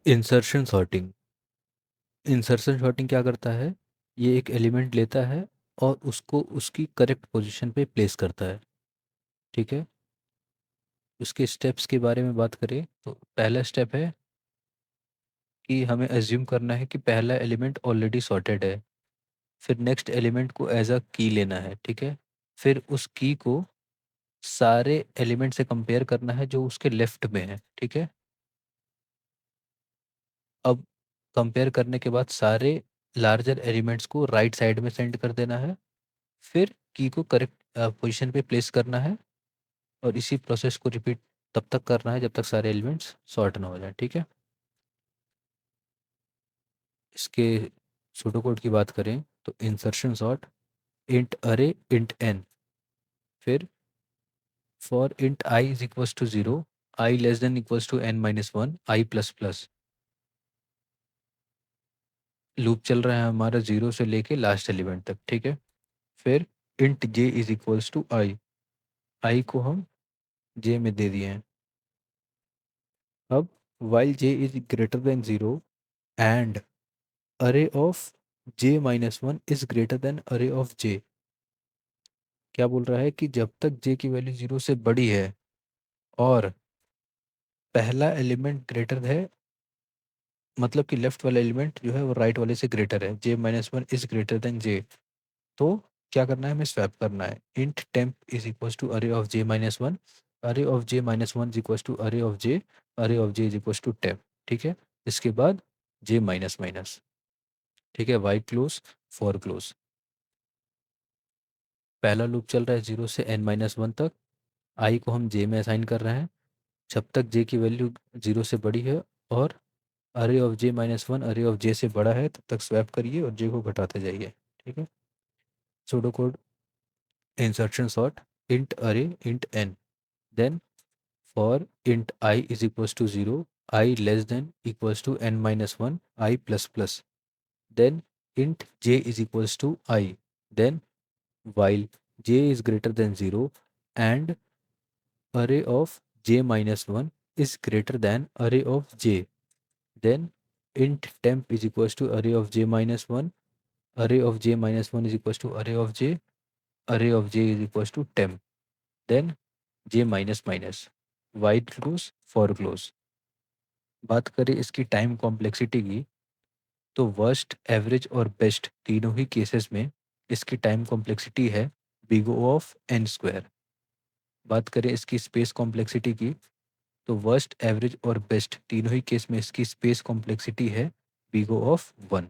Insertion sorting. Insertion sorting क्या करता है? ये एक एलिमेंट लेता है और उसको उसकी करेक्ट पोजीशन पे प्लेस करता है। ठीक है। उसके स्टेप्स के बारे में बात करें तो पहला स्टेप है कि हमें एज्यूम करना है कि पहला एलिमेंट ऑलरेडी सॉर्टेड है। फिर नेक्स्ट एलिमेंट को एज अ की लेना है। ठीक है। फिर उस की को सारे एलिमेंट से कंपेयर करना है जो उसके लेफ्ट में है। ठीक है। अब कंपेयर करने के बाद सारे लार्जर एलिमेंट्स को राइट साइड में सेंड कर देना है। फिर की को करेक्ट पोजीशन पे प्लेस करना है और इसी प्रोसेस को रिपीट तब तक करना है जब तक सारे एलिमेंट्स सॉर्ट ना हो जाए। ठीक है। इसके सूडो कोड की बात करें तो insertion sort int array int n, फिर for int I is equals to zero, I less than equals to N minus one, I plus plus. Loop चल रहा है हमारा जीरो से लेके लास्ट एलिमेंट तक। ठीक है। फिर int J is equals to I, I को हम जे में दे दिए हैं। अब while J is greater than zero and array of J minus one is greater than array of J. क्या बोल रहा है कि जब तक जे की वैल्यू जीरो से बड़ी है और पहला एलिमेंट ग्रेटर है, मतलब कि लेफ्ट वाला एलिमेंट जो है वो राइट वाले से ग्रेटर है, J minus one is greater than J, तो क्या करना है? हमें स्वैप करना है। Int temp is equal to array of J minus one, array of J minus one is equal to array of J, array of J is equal to temp. ठीक है। इसके बाद जे माइनस माइनस। ठीक है। While close, for close. पहला loop चल रहा है जीरो से एन माइनस वन तक। आई को हम जे में असाइन कर रहे हैं जब तक जे की वैल्यू जीरो से बड़ी है, और अरे of J minus one array of जे से बड़ा है तब तक स्वैप करिए और जे को घटाते जाइए। ठीक है। Pseudo code insertion sort int array int N, then for int I is equals to zero, I less than equals to N minus one, I plus plus, then int j is equals to I, then while j is greater than 0 and array of j minus 1 is greater than array of j, then int temp is equals to array of j minus 1, array of j minus 1 is equals to array of j, array of j is equals to temp, then j minus minus, while close for close। बात करें इसकी time complexity की तो worst, average और best तीनों ही cases में इसकी time complexity है big O of n square. बात करें इसकी स्पेस कॉम्प्लेक्सिटी की तो वर्स्ट, एवरेज और बेस्ट तीनों ही केस में इसकी स्पेस कॉम्प्लेक्सिटी है बिग O ऑफ वन।